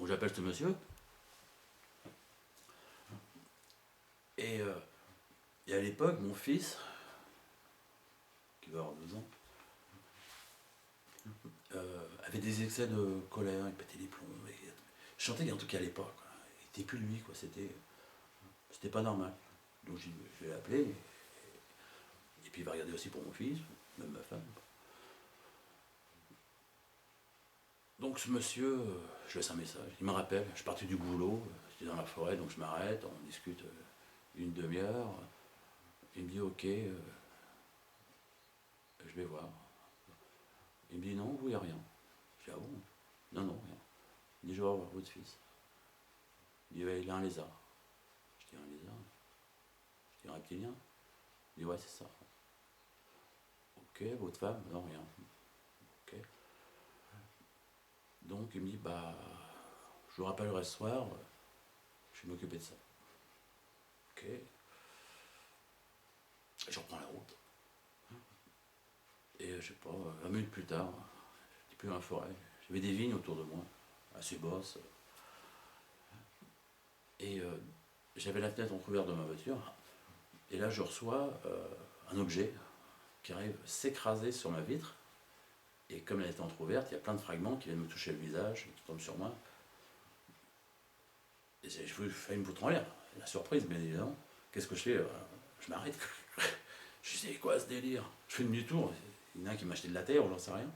j'appelle ce monsieur. Et à l'époque, mon fils, qui va avoir 12 ans, avait des excès de colère, il pétait les plombs. Je sentais qu'en tout cas à l'époque, il n'était plus lui, quoi. C'était pas normal. Donc je vais l'appeler, et puis il va regarder aussi pour mon fils, même ma femme. Donc ce monsieur, je laisse un message, il me rappelle, je partais du boulot, j'étais dans la forêt, donc je m'arrête, on discute une demi-heure, il me dit ok, je vais voir. Il me dit non, vous, il n'y a rien. Je dis ah bon? Non, non, rien. Il dit je vais voir votre fils. Il dit ouais, il a un lézard. Je dis un lézard? Je dis un reptilien? Il dit ouais, c'est ça. Ok, votre femme? Non, rien. Ok. Donc il me dit bah je vous rappellerai ce soir, je vais m'occuper de ça. Ok. Et je reprends la route. Et je sais pas, 20 minutes plus tard, j'étais plus dans la forêt. J'avais des vignes autour de moi, assez basses. Et j'avais la fenêtre entrouverte de ma voiture. Et là, je reçois un objet qui arrive s'écraser sur ma vitre. Et comme elle était entrouverte, il y a plein de fragments qui viennent me toucher le visage, qui tombent sur moi. Et je failli me foutre en l'air. La surprise, bien évidemment. Qu'est-ce que je fais? Je m'arrête. Je dis, c'est quoi ce délire? Je fais demi-tour. Il y en a un qui m'a acheté de la terre, ou j'en sais rien.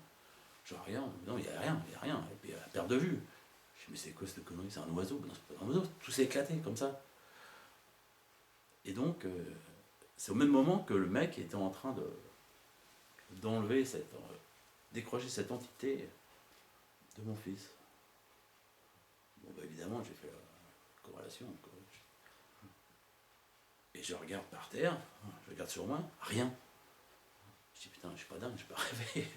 Genre rien. Non, il n'y a rien, il n'y a rien. Et puis à perte de vue. Je dis, mais c'est quoi cette connerie? C'est un oiseau? Non, c'est pas un oiseau. Tout s'est éclaté comme ça. Et donc, c'est au même moment que le mec était en train d'enlever décrocher cette entité de mon fils. Bon, bah évidemment, j'ai fait la corrélation. Et je regarde par terre, je regarde sur moi, rien. Je dis putain, je suis pas dingue, je peux pas rêver.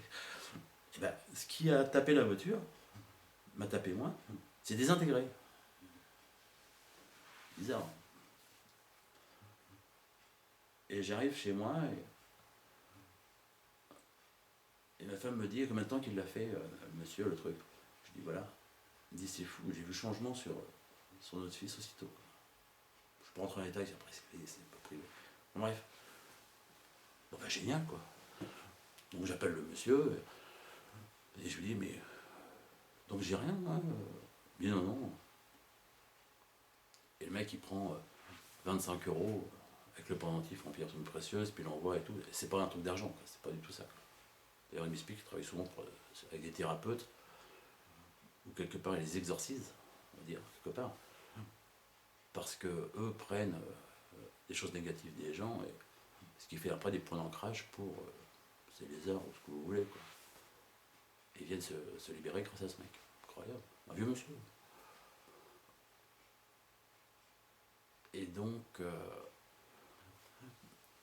Et ben, ce qui a tapé la voiture, m'a tapé moi, c'est désintégré. Bizarre. Et j'arrive chez moi et ma femme me dit combien de temps qu'il l'a fait, monsieur, le truc. Je dis voilà. Il me dit c'est fou, j'ai vu le changement sur notre fils aussitôt. Je peux rentrer en détail, après c'est pas privé. Bon, bref. Bon bah génial quoi. Donc j'appelle le monsieur et je lui dis mais donc j'ai rien moi. Il dit non non. Et le mec il prend 25 euros avec le pendentif en pierre précieuse, puis il l'envoie et tout. C'est pas un truc d'argent, c'est pas du tout ça. D'ailleurs il m'explique qu'il travaille souvent avec des thérapeutes, ou quelque part il les exorcise, on va dire, quelque part. Parce que eux prennent des choses négatives des gens, et ce qui fait après des points d'ancrage pour ces lézards ou ce que vous voulez, quoi. Et ils viennent se libérer grâce à ce mec. Incroyable. Un vieux monsieur. Et donc,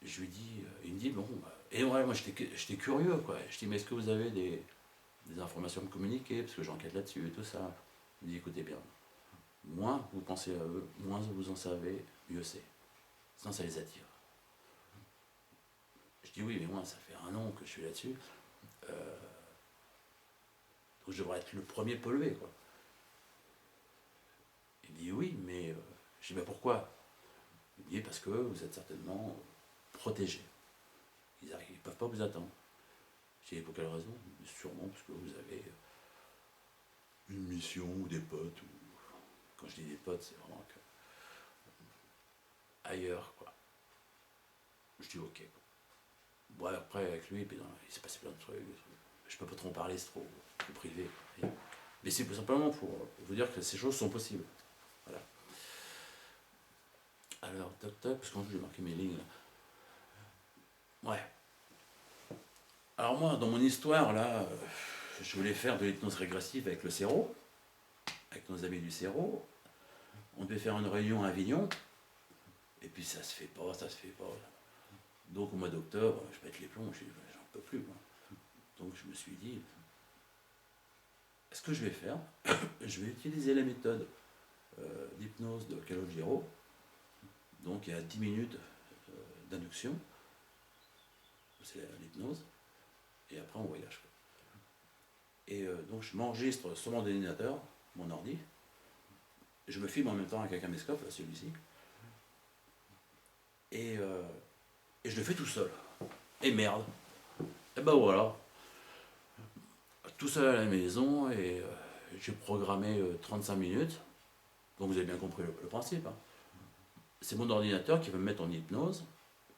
je lui dis, il me dit, bon, et ouais, moi j'étais curieux, quoi. Je dis, mais est-ce que vous avez des informations à me communiquer, parce que j'enquête là-dessus et tout ça. Il me dit, écoutez bien, moins vous pensez à eux, moins vous en savez, mieux c'est. Sinon ça les attire. Je dis, oui, mais moi ça fait 1 an que je suis là-dessus. Donc je devrais être le premier pollué, quoi. Il me dit, oui, mais je dis, mais pourquoi? Il me dit, parce que vous êtes certainement protégé. Ils ne peuvent pas vous attendre. Je dis, pour quelle raison? Sûrement parce que vous avez une mission ou des potes. Ou... Quand je dis des potes, c'est vraiment que ailleurs, quoi. Je dis ok, quoi. Bon, après avec lui, puis il s'est passé plein de trucs. Je peux pas trop en parler, c'est trop privé, quoi. Mais c'est tout simplement pour vous dire que ces choses sont possibles. Voilà. Alors, toc toc, parce qu'en plus j'ai marqué mes lignes. Ouais. Alors moi, dans mon histoire, là, je voulais faire de l'hypnose régressive avec le Cerveau, avec nos amis du Cerveau. On devait faire une réunion à Avignon, et puis ça se fait pas, ça se fait pas. Donc au mois d'octobre, je pète les plombs, j'en peux plus, moi. Donc je me suis dit, ce que je vais faire, je vais utiliser la méthode d'hypnose de Calogero. Donc il y a 10 minutes d'induction, c'est l'hypnose, et après on voyage. Et donc je m'enregistre sur mon ordinateur, mon ordi, Je me filme en même temps avec un caméscope, là, celui-ci. Et je le fais tout seul. Et merde. Et ben voilà. Tout seul à la maison, et j'ai programmé 35 minutes. Donc vous avez bien compris le principe. Hein. C'est mon ordinateur qui va me mettre en hypnose,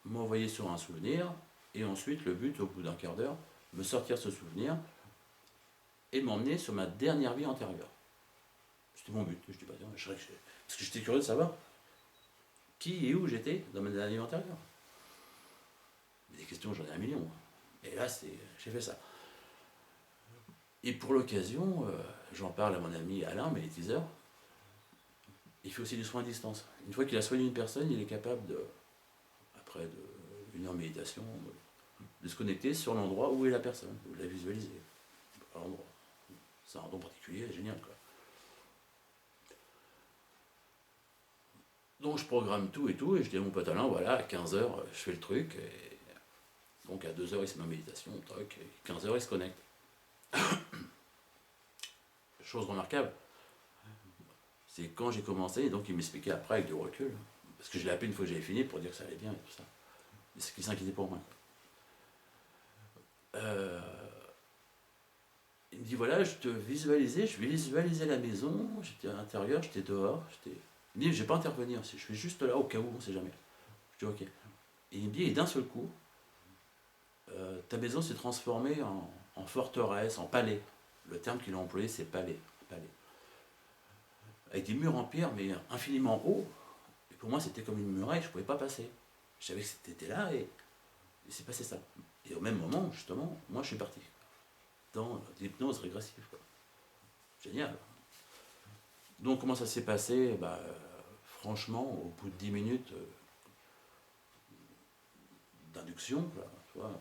m'envoyer sur un souvenir, et ensuite le but, au bout d'un quart d'heure, me sortir ce souvenir et m'emmener sur ma dernière vie antérieure. C'était mon but. Je dis, bah, tiens, parce que j'étais curieux de savoir qui et où j'étais dans ma dernière vie antérieure. Des questions, j'en ai un million. Et là, j'ai fait ça. Et pour l'occasion, j'en parle à mon ami Alain, magnétiseur. Il fait aussi des soins à distance. Une fois qu'il a soigné une personne, il est capable, après une heure de méditation, de se connecter sur l'endroit où est la personne, de la visualiser. C'est un don particulier, génial, quoi. Donc je programme tout, et je dis à mon pote Alain, voilà, à 15h, je fais le truc, et donc à 2h, il se met en méditation, truc, et 15h, il se connecte. Chose remarquable, c'est quand j'ai commencé, et donc il m'expliquait après avec du recul, parce que je l'ai appelé une fois que j'avais fini pour dire que ça allait bien et tout ça. Mais c'est qu'il s'inquiétait pour moi. Il me dit, voilà, je visualisais la maison, j'étais à l'intérieur, j'étais dehors, il me dit, je vais pas intervenir, je suis juste là au cas où, on sait jamais. Je dis, ok. Et il me dit, et d'un seul coup, ta maison s'est transformée en forteresse, en palais. Le terme qu'il a employé, c'est palais. Avec des murs en pierre, mais infiniment hauts. Et pour moi, c'était comme une muraille, je ne pouvais pas passer. Je savais que c'était là, et c'est passé ça. Et au même moment, justement, moi, je suis parti dans l'hypnose régressive, quoi. Génial. Donc, comment ça s'est passé? Franchement, au bout de 10 minutes d'induction, quoi, tu vois,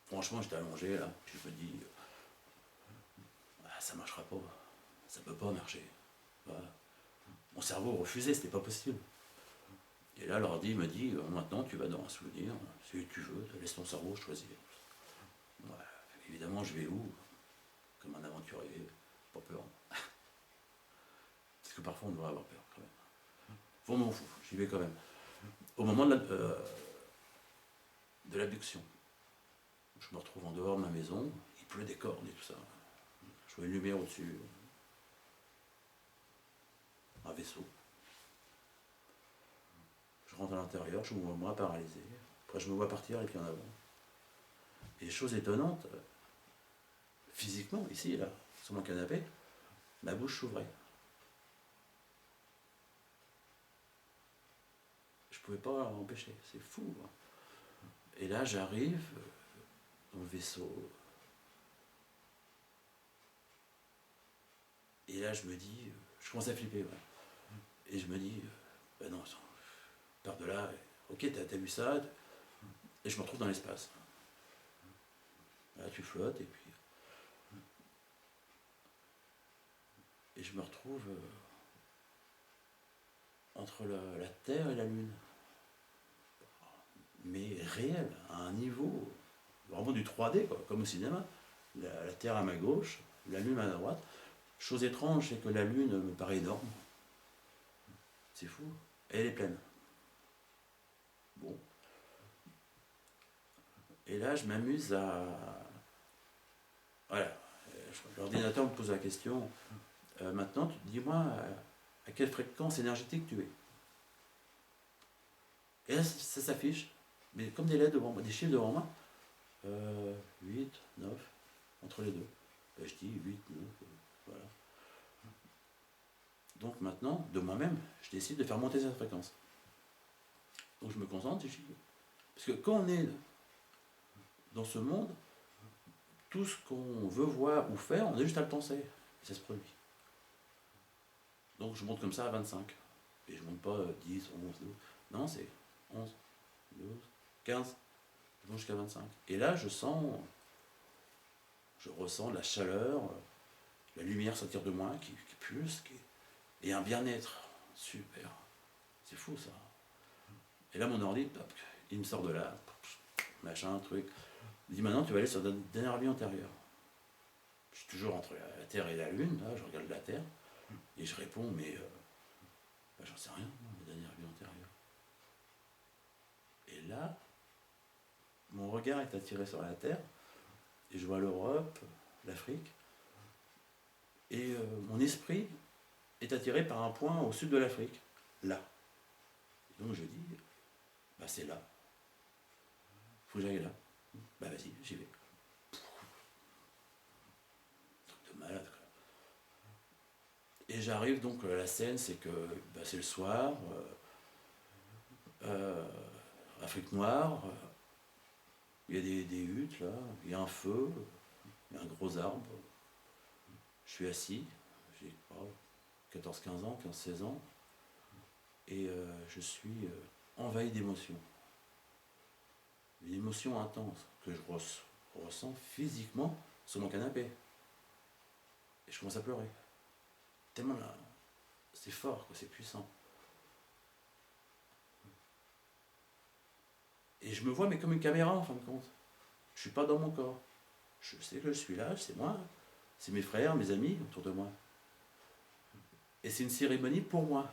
franchement, j'étais allongé, là, puis je me dis, ça marchera pas, ça peut pas marcher. Voilà. Mon cerveau refusait, c'était pas possible. Et là, l'ordi me dit, maintenant, tu vas dans un souvenir, si tu veux, laisse ton cerveau choisir. Ouais, évidemment, je vais où? Comme un aventurier, pas peur. Parce que parfois, on devrait avoir peur, quand même. Bon, m'en fout, j'y vais quand même. Au moment de l'abduction, je me retrouve en dehors de ma maison, il pleut des cordes et tout ça. Je vois une lumière au-dessus, un vaisseau. Je rentre à l'intérieur, je me vois moi paralysé. Après, je me vois partir et puis en avant. Et chose étonnante, physiquement, ici, là, sur mon canapé, ma bouche s'ouvrait. Je pouvais pas l'empêcher, c'est fou. Hein. Et là, j'arrive dans le vaisseau. Et là, je me dis, je commence à flipper. Ouais. Et je me dis, non, pars de là, ok, t'as vu ça, et je me retrouve dans l'espace. Là, tu flottes, et puis. Et je me retrouve entre la Terre et la Lune. Mais réel, à un niveau vraiment du 3D, quoi, comme au cinéma. La Terre à ma gauche, la Lune à ma droite. Chose étrange, c'est que la Lune me paraît énorme. C'est fou. Et elle est pleine. Bon. Et là, je m'amuse à. Voilà. L'ordinateur me pose la question. Maintenant, dis-moi à quelle fréquence énergétique tu es. Et là, ça s'affiche. Mais comme des lettres devant moi, des chiffres devant moi. 8, 9, entre les deux. Ben, je dis 8, 9, voilà. Donc maintenant, de moi-même, je décide de faire monter cette fréquence. Donc je me concentre et je dis. Parce que quand on est dans ce monde, tout ce qu'on veut voir ou faire, on a juste à le penser. Et ça se produit. Donc je monte comme ça à 25. Et je monte pas 10, 11, 12. Non, c'est 11, 12, 15. Je monte jusqu'à 25. Et là, je ressens la chaleur, la lumière sortir de moi qui pulse, et un bien-être. Super. C'est fou ça. Et là, mon ordi, il me sort de là, machin, truc. Il dit maintenant, tu vas aller sur ta dernière vie antérieure. Je suis toujours entre la Terre et la Lune, là, je regarde la Terre. Et je réponds, mais j'en sais rien, ma dernière vie antérieure. Et là, mon regard est attiré sur la Terre, et je vois l'Europe, l'Afrique, et mon esprit est attiré par un point au sud de l'Afrique, là. Et donc je dis, c'est là. Faut que j'aille là. Vas-y, j'y vais. Truc de malade, quoi. Et j'arrive donc, la scène, c'est que c'est le soir, Afrique noire, il y a des huttes là, il y a un feu, il y a un gros arbre. Je suis assis, j'ai 14-15 ans, 15-16 ans, et je suis envahi d'émotions. Une émotion intense que je ressens physiquement sur mon canapé. Et je commence à pleurer. Tellement là, c'est fort, c'est puissant. Et je me vois mais comme une caméra en fin de compte. Je suis pas dans mon corps. Je sais que je suis là, c'est moi, c'est mes frères, mes amis autour de moi. Et c'est une cérémonie pour moi.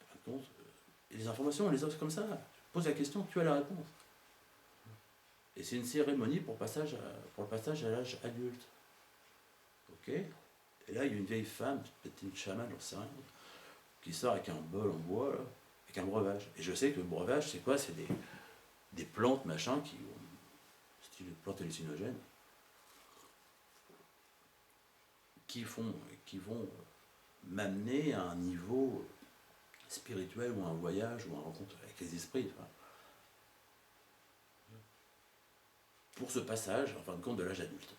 En fin de compte, et les informations, on les a comme ça. Tu poses la question, tu as la réponse. Et c'est une cérémonie pour le passage à l'âge adulte. Ok. Et là, il y a une vieille femme, peut-être une chamane, j'en sais rien, qui sort avec un bol en bois, là, avec un breuvage. Et je sais que le breuvage, c'est quoi? C'est des plantes, machin, qui ont style plantes hallucinogènes, qui vont m'amener à un niveau spirituel ou un voyage ou une rencontre avec les esprits. Enfin, pour ce passage, en fin de compte, de l'âge adulte.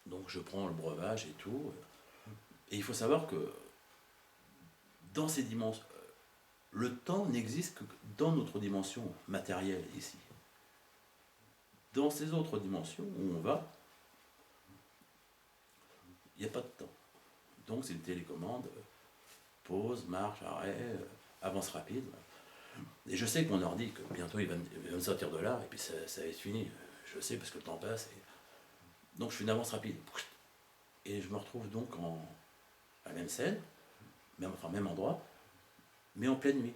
Donc je prends le breuvage et tout. Et il faut savoir que dans ces dimensions, le temps n'existe que dans notre dimension matérielle ici. Dans ces autres dimensions où on va, il n'y a pas de temps. Donc c'est une télécommande, pause, marche, arrêt, avance rapide. Et je sais que mon ordi, que bientôt il va me sortir de là, et puis ça va être fini. Je sais parce que le temps passe. Donc je fais une avance rapide. Et je me retrouve donc à la même scène, même endroit, mais en pleine nuit.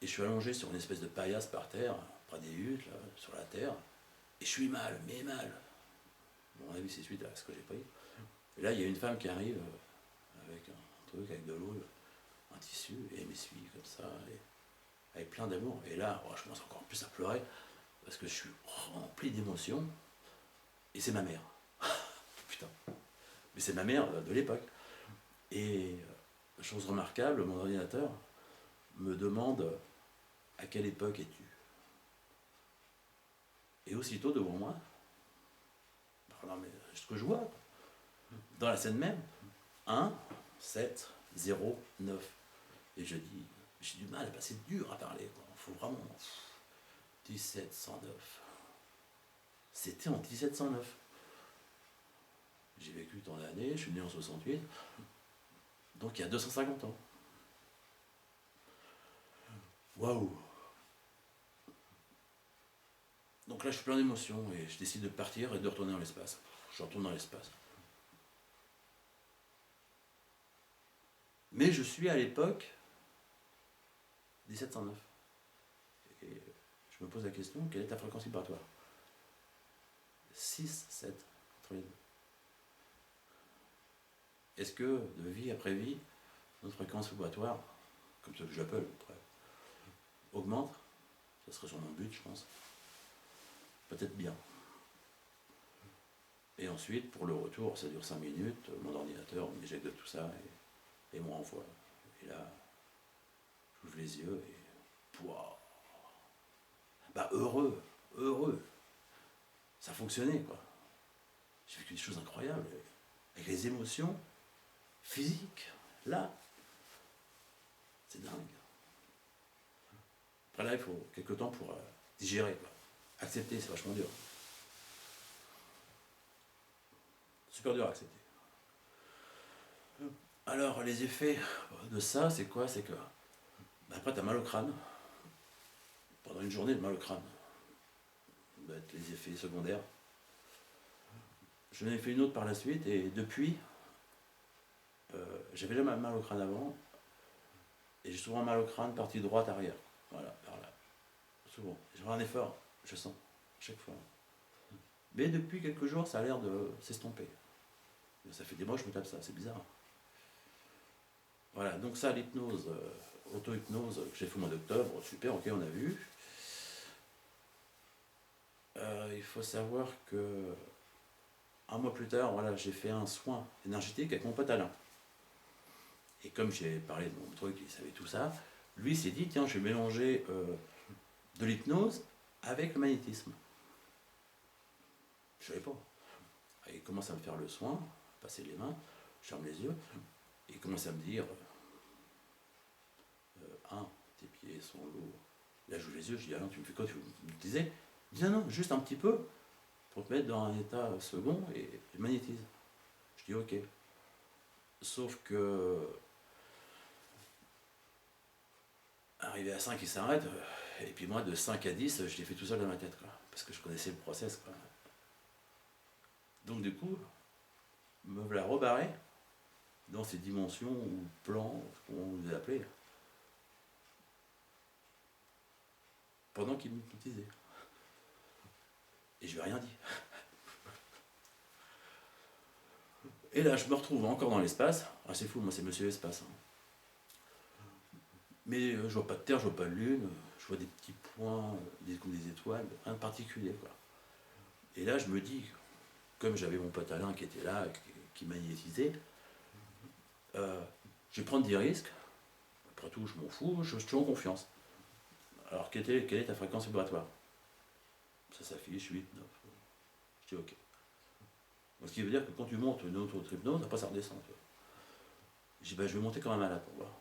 Et je suis allongé sur une espèce de paillasse par terre, près des huttes, là, sur la terre, et je suis mal, mais mal. Bon, à mon avis, c'est suite à ce que j'ai pris. Et là, il y a une femme qui arrive avec un truc, avec de l'eau, un tissu, et elle m'essuie comme ça, et avec plein d'amour. Et là, je commence encore plus à pleurer, parce que je suis rempli d'émotions, et c'est ma mère. Putain. Mais c'est ma mère de l'époque. Et chose remarquable, mon ordinateur me demande à quelle époque es-tu. Et aussitôt devant moi, non mais ce que je vois, dans la scène même, 1, 7, 0, 9. Et je dis, j'ai du mal, c'est dur à parler, il faut vraiment. 1709. C'était en 1709. J'ai vécu tant d'années, je suis né en 68, donc il y a 250 ans. Waouh! Donc là, je suis plein d'émotions et je décide de partir et de retourner dans l'espace. Je retourne dans l'espace. Mais je suis à l'époque 1709. Et je me pose la question, quelle est ta fréquence vibratoire? 6, 7, entre les deux. Est-ce que, de vie après vie, notre fréquence vibratoire, comme ce que j'appelle, augmente? Ça serait sur mon but, je pense. Peut-être bien. Et ensuite, pour le retour, ça dure 5 minutes, mon ordinateur m'éjecte de tout ça et me renvoie. Et là, j'ouvre les yeux et... Pouah, heureux. Ça fonctionnait, quoi. J'ai vécu des choses incroyables, avec les émotions physiques, là. C'est dingue. Après là, il faut quelques temps pour digérer, quoi. Accepter, c'est vachement dur. Super dur à accepter. Alors, les effets de ça, c'est quoi? C'est que après, t'as mal au crâne. Pendant une journée, de mal au crâne. Ça doit être les effets secondaires. Je n'ai fait une autre par la suite, et depuis, J'avais jamais mal au crâne avant, et j'ai souvent mal au crâne, partie droite, arrière. Voilà, par là. Souvent. Je fais un effort, je sens, à chaque fois. Mais depuis quelques jours, ça a l'air de s'estomper. Ça fait des mois que je me tape ça, c'est bizarre. Voilà, donc ça, l'hypnose, auto-hypnose, que j'ai fait au mois d'octobre, super, ok, on a vu. Il faut savoir que un mois plus tard, voilà, j'ai fait un soin énergétique avec mon pote Alain. Et comme j'ai parlé de mon truc, il savait tout ça, lui s'est dit, tiens, je vais mélanger de l'hypnose avec le magnétisme. Je savais pas. Il commence à me faire le soin, passer les mains, je ferme les yeux, et il commence à me dire, tes pieds sont lourds. Là, j'ouvre les yeux, je dis, Alain, tu me fais quoi, tu me disais? Il dit, non, non, juste un petit peu, pour te mettre dans un état second, et je magnétise. Je dis, ok. Sauf que, arrivé à 5, il s'arrête, et puis moi, de 5 à 10, je l'ai fait tout seul dans ma tête, quoi, parce que je connaissais le process, quoi. Donc, du coup, me voilà rebarré dans ces dimensions ou plans, comment on les appelait, pendant qu'il m'hypnotisait. Et je lui ai rien dit. Et là, je me retrouve encore dans l'espace. Ah, c'est fou, moi, c'est Monsieur Espace. Hein. Mais je vois pas de terre, je vois pas de lune, je vois des petits points, comme des étoiles, rien de particulier, quoi. Et là, je me dis, comme j'avais mon pote Alain qui était là, qui magnétisait, je vais prendre des risques. Après tout, je m'en fous, je suis en confiance. Alors, quelle est ta fréquence vibratoire? Ça s'affiche, 8, 9. Je dis ok. Donc, ce qui veut dire que quand tu montes une autre hypnose, après ça redescend. Je dis, je vais monter quand même à la pour voir.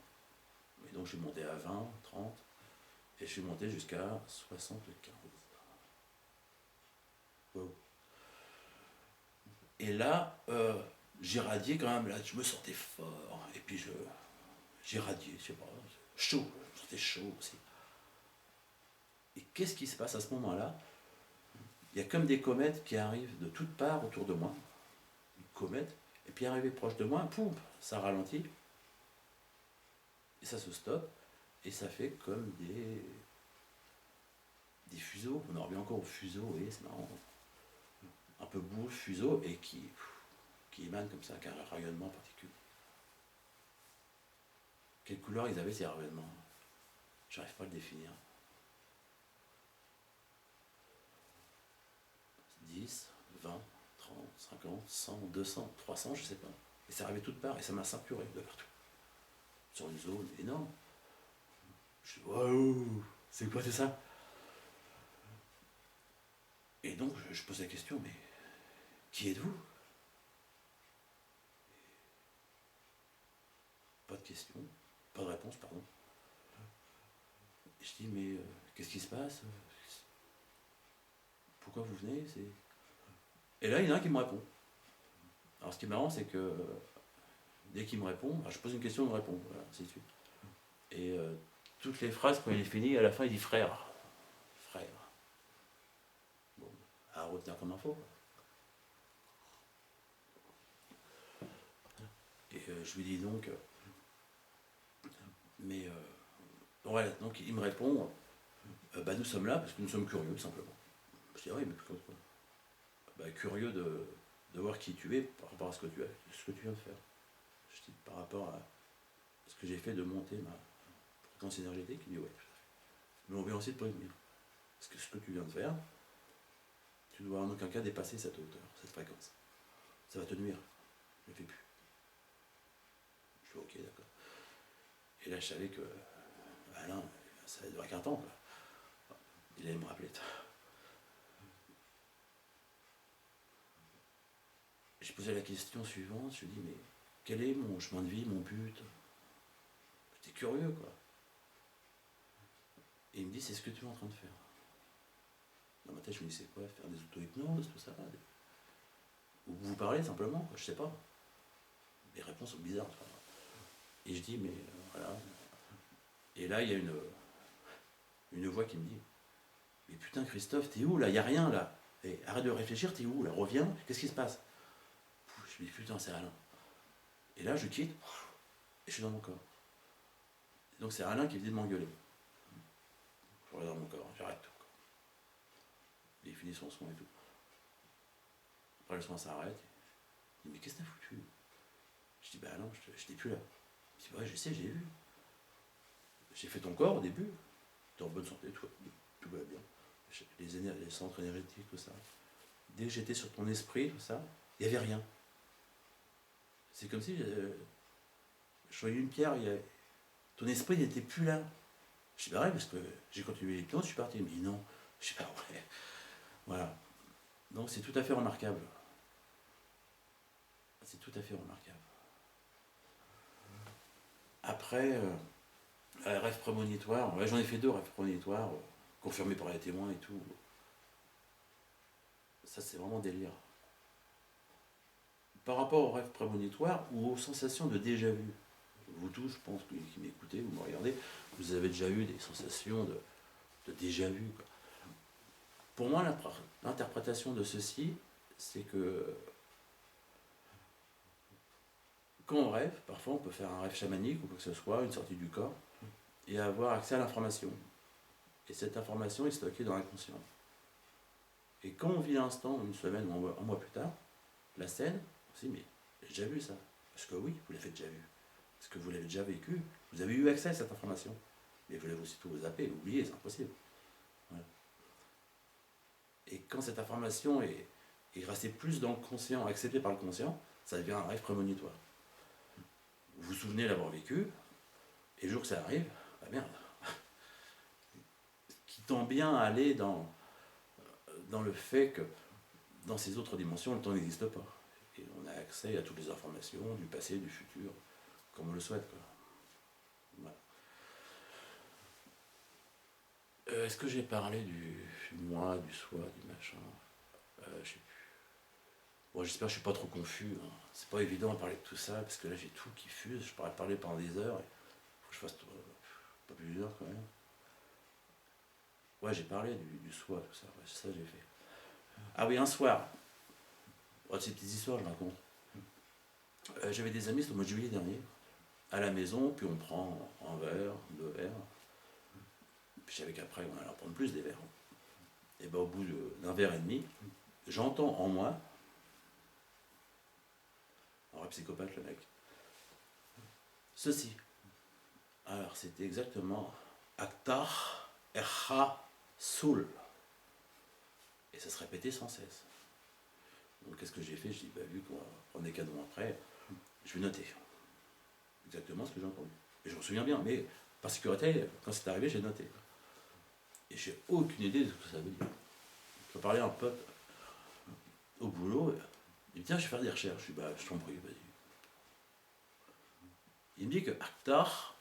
Et donc, je suis monté à 20, 30, et je suis monté jusqu'à 75. Wow. Et là, j'irradiais quand même, là, je me sentais fort, et puis j'irradiais, je sais pas, chaud, je me sentais chaud aussi. Et qu'est-ce qui se passe à ce moment-là? Il y a comme des comètes qui arrivent de toutes parts autour de moi, une comète, et puis arriver proche de moi, poum, ça ralentit, et ça se stoppe, et ça fait comme des fuseaux, on en revient encore aux fuseaux, et c'est marrant, un peu boule, fuseau, et qui émanent comme ça, avec un rayonnement particulier. Quelle couleur ils avaient ces rayonnements? J'arrive pas à le définir. 10, 20, 30, 50, 100, 200, 300, je sais pas. Et ça arrivait de toutes parts, et ça m'a saturé de partout. Sur une zone énorme. Je dis, waouh, c'est quoi tout ça? Et donc, je pose la question, mais qui êtes-vous? Pas de question, pas de réponse, pardon. Et je dis, mais qu'est-ce qui se passe? Pourquoi vous venez? Et là, il y en a un qui me répond. Alors, ce qui est marrant, c'est que dès qu'il me répond, je pose une question, il me répond, voilà, ainsi de suite. Et toutes les phrases, quand il est fini, à la fin, il dit frère. Frère. Bon, à retenir comme info. Et je lui dis donc, mais voilà, donc il me répond, nous sommes là parce que nous sommes curieux, simplement. Je dis, oui, mais quoi? Curieux de voir qui tu es par rapport à ce que tu viens de faire. Je dis, par rapport à ce que j'ai fait de monter ma fréquence énergétique, il dit, ouais, tout à fait. Mais on vient aussi te prévenir. Parce que ce que tu viens de faire, tu ne dois en aucun cas dépasser cette hauteur, cette fréquence. Ça va te nuire. Je ne le fais plus. Je fais ok, d'accord. Et là, je savais que Alain, ça ne durer qu'un temps. Quoi. Il allait me rappeler. J'ai posé la question suivante, je lui ai dit, mais quel est mon chemin de vie, mon but? J'étais curieux, quoi. Et il me dit, c'est ce que tu es en train de faire. Dans ma tête, je me dis, c'est quoi? Faire des auto-hypnoses, tout ça? Ou vous parlez simplement, quoi, je sais pas. Les réponses sont bizarres. Quoi. Et je dis, mais voilà. Et là, il y a une voix qui me dit, mais putain, Christophe, t'es où là? Y a rien là. Et arrête de réfléchir, t'es où là? Reviens, qu'est-ce qui se passe? Je me dis, putain, c'est Alain. Et là, je quitte, et je suis dans mon corps. Et donc c'est Alain qui vient de m'engueuler. Je regarde dans mon corps, j'arrête tout. Et il finit son soin et tout. Après le soin s'arrête. Il dit mais qu'est-ce que t'as foutu? Je dis bah non, je t'ai plus là. Il dit ouais je sais, j'ai vu. J'ai fait ton corps au début. T'es en bonne santé, tout va bien. Les centres énergétiques, tout ça. Dès que j'étais sur ton esprit, tout ça, il n'y avait rien. C'est comme si je voyais une pierre, ton esprit n'était plus là. Je dis bah ouais, parce que j'ai continué l'hypnose, je suis parti. Il me dit non. Je dis bah ouais. Voilà. Donc c'est tout à fait remarquable. C'est tout à fait remarquable. Après, rêve prémonitoire, ouais, j'en ai fait 2 rêves prémonitoires, confirmés par les témoins et tout. Ça c'est vraiment délire. Par rapport aux rêves prémonitoires ou aux sensations de déjà-vu, vous tous, je pense, qui m'écoutez, vous me regardez, vous avez déjà eu des sensations de déjà-vu. Pour moi, l'interprétation de ceci, c'est que quand on rêve, parfois on peut faire un rêve chamanique ou quoi que ce soit, une sortie du corps, et avoir accès à l'information. Et cette information est stockée dans l'inconscient. Et quand on vit l'instant, une semaine ou un mois plus tard, la scène, on se dit mais j'ai déjà vu ça. Parce que oui, vous l'avez déjà vu. Parce que vous l'avez déjà vécu. Vous avez eu accès à cette information. Mais vous l'avez aussitôt zappé, oublié, c'est impossible. Voilà. Et quand cette information est restée plus dans le conscient, acceptée par le conscient, ça devient un rêve prémonitoire. Vous vous souvenez l'avoir vécu, et le jour que ça arrive, bah merde. Qui tend bien à aller dans le fait que dans ces autres dimensions, le temps n'existe pas. Et on a accès à toutes les informations du passé, du futur, comme on le souhaite. Quoi. Voilà. Est-ce que j'ai parlé du moi, du soi, du machin? Je sais plus. Bon, j'espère que je suis pas trop confus. Hein. C'est pas évident de parler de tout ça, parce que là j'ai tout qui fuse. Je pourrais parler pendant des heures. Il faut que je fasse pas plus d'une heure quand même. Ouais, j'ai parlé du soi, tout ça. Ouais, ça j'ai fait. Ah oui, un soir. Oh, ces petites histoires, je raconte. J'avais des amis, c'était au mois de juillet dernier, à la maison, puis on prend un verre, 2 verres. Puis je savais qu'après, on allait en prendre plus des verres. Et ben au bout d'un verre et demi, j'entends en moi, un vrai psychopathe le mec, ceci. Alors c'était exactement Aktar Erha Soul. Et ça se répétait sans cesse. Donc qu'est-ce que j'ai fait? Je dis, bah, vu qu'on va prendre des canons après, je vais noter exactement ce que j'ai entendu. Et je me souviens bien, mais par sécurité, quand c'est arrivé, j'ai noté. Et j'ai aucune idée de ce que ça veut dire. Je parlais à un pote au boulot, il me dit tiens, je vais faire des recherches. Je dis bah, je t'en prie, vas-y. Il me dit que Aktar,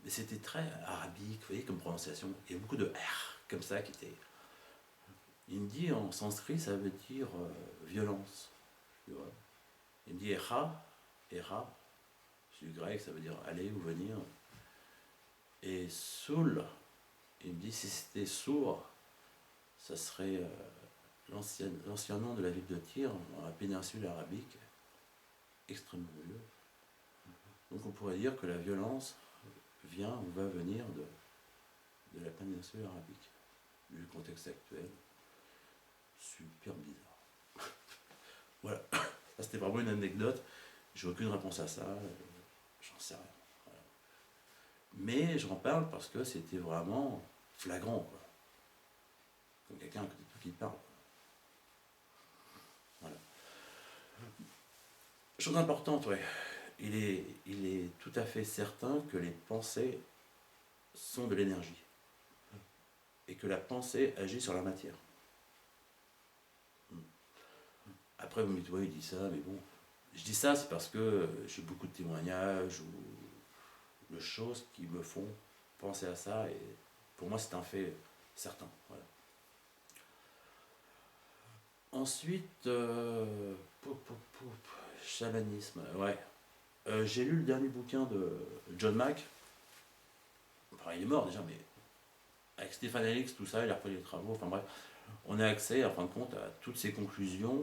mais c'était très arabique, vous voyez, comme prononciation. Il y a beaucoup de R comme ça qui étaient. Il me dit en sanskrit, ça veut dire violence. Je dis, ouais. Il me dit Echa, c'est du grec, ça veut dire aller ou venir. Et Soul, il me dit si c'était sourd, ça serait l'ancien nom de la ville de Tyr, dans la péninsule arabique, extrêmement vieux. Donc on pourrait dire que la violence vient ou va venir de la péninsule arabique, vu le contexte actuel. Super bizarre. Voilà, ça c'était vraiment une anecdote, j'ai aucune réponse à ça, j'en sais rien. Voilà. Mais j'en parle parce que c'était vraiment flagrant, quoi. Comme quelqu'un à côté de toi qui te parle. Voilà. Chose importante, ouais. Il est tout à fait certain que les pensées sont de l'énergie. Et que la pensée agit sur la matière. Après, vous me dites, ouais, il dit ça, mais bon. Je dis ça, c'est parce que j'ai beaucoup de témoignages ou de choses qui me font penser à ça. Et pour moi, c'est un fait certain. Voilà. Ensuite, chamanisme, ouais. J'ai lu le dernier bouquin de John Mack. Enfin, il est mort déjà, mais avec Stéphane Alix, tout ça, il a repris les travaux. Enfin bref, on a accès, en fin de compte, à toutes ces conclusions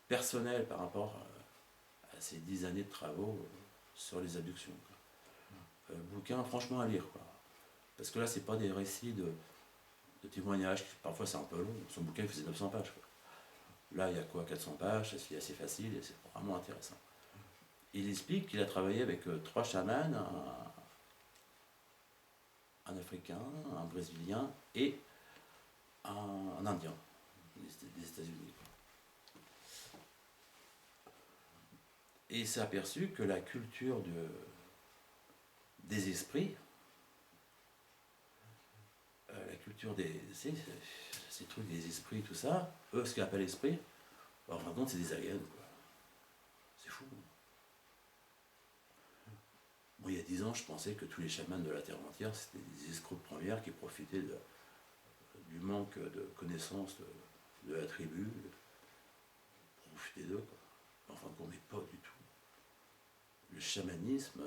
personnelles par rapport à c'est 10 années de travaux sur les abductions, quoi. Bouquin franchement à lire, quoi. Parce que là, c'est pas des récits de témoignages, parfois c'est un peu long. Son bouquin il faisait 900 pages, quoi. Là, il y a quoi, 400 pages, c'est assez facile et c'est vraiment intéressant. Il explique qu'il a travaillé avec 3 chamans, un Africain, un Brésilien et un Indien des États-Unis. Et il s'est aperçu que la culture des esprits, la culture ces trucs des esprits, tout ça, eux, ce qu'ils appellent esprit, en fin de compte, c'est des aliens, quoi. C'est fou. Moi, il y a 10 ans, je pensais que tous les chamans de la Terre entière, c'était des escrocs de première qui profitaient du manque de connaissances de la tribu, pour profiter d'eux, quoi. En fin de compte, mais pas du tout. Le chamanisme,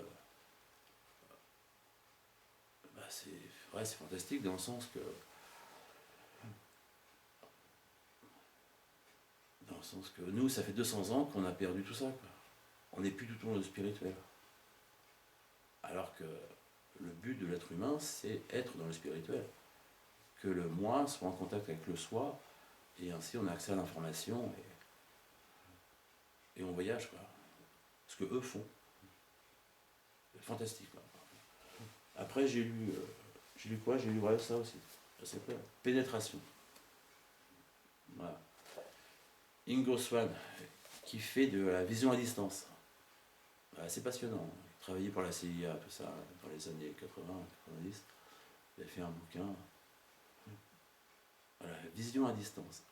c'est fantastique dans le sens que nous, ça fait 200 ans qu'on a perdu tout ça, quoi. On n'est plus du tout dans le spirituel. Alors que le but de l'être humain, c'est être dans le spirituel. Que le moi soit en contact avec le soi, et ainsi on a accès à l'information, et on voyage, quoi. Ce que eux font. C'est fantastique, quoi. Après, j'ai lu quoi? J'ai lu ça aussi. C'est quoi? Pénétration. Voilà. Ingo Swann, qui fait de la vision à distance. C'est passionnant. Il travaillait pour la CIA, tout ça, dans les années 80, 90. Il a fait un bouquin. Voilà, vision à distance.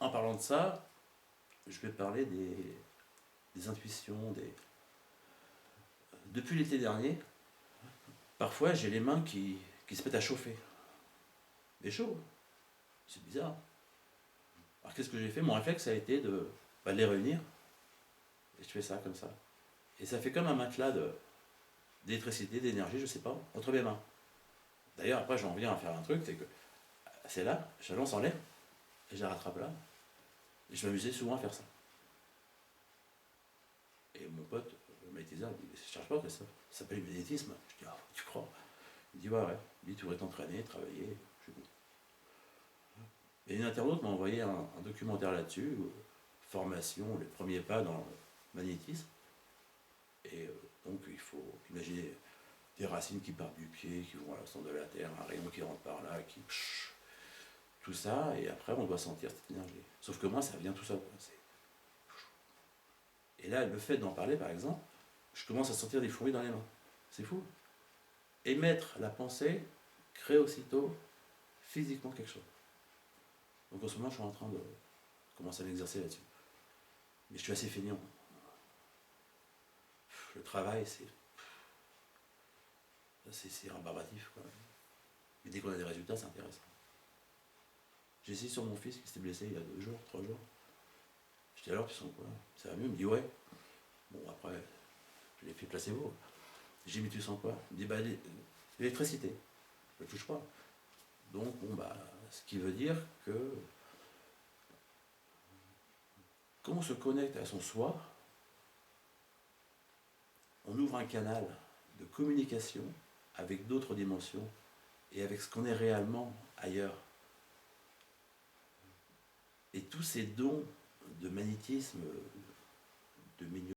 En parlant de ça, je vais parler des intuitions. Depuis l'été dernier, parfois j'ai les mains qui se mettent à chauffer. Mais chaud. C'est bizarre. Alors qu'est-ce que j'ai fait? Mon réflexe a été de les réunir. Et je fais ça comme ça. Et ça fait comme un matelas d'électricité, d'énergie, je sais pas, entre mes mains. D'ailleurs, après, j'en viens à faire un truc, c'est que c'est là, je la lance en l'air, et je la rattrape là. Et je m'amusais souvent à faire ça. Et mon pote, magnétiseur, il dit, je cherche pas que ça s'appelle le magnétisme. Je dis, ah, tu crois? Il dit, ouais. Il dit, tu voudrais t'entraîner, travailler. Je dis, bon. Et une internaute m'a envoyé un documentaire là-dessus, formation, les premiers pas dans le magnétisme. Et donc il faut imaginer des racines qui partent du pied, qui vont à l'ensemble de la terre, un rayon qui rentre par là, tout ça, et après on doit sentir cette énergie. Sauf que moi ça vient tout seul. Et là, le fait d'en parler par exemple, je commence à sentir des fourmis dans les mains. C'est fou. Émettre la pensée crée aussitôt physiquement quelque chose. Donc en ce moment je suis en train de commencer à m'exercer là-dessus. Mais je suis assez feignant. Le travail, c'est rébarbatif, quoi. Mais dès qu'on a des résultats, c'est intéressant. J'ai essayé sur mon fils qui s'était blessé il y a 2 jours, 3 jours. Je dis alors, tu sens quoi? Ça va mieux? Il me dit ouais. Bon, après, je l'ai fait placebo. J'ai dit, mais tu sens quoi? Il me dit, l'électricité. Je ne touche pas. Donc, ce qui veut dire que quand on se connecte à son soi, on ouvre un canal de communication avec d'autres dimensions et avec ce qu'on est réellement ailleurs. Et tous ces dons de magnétisme, de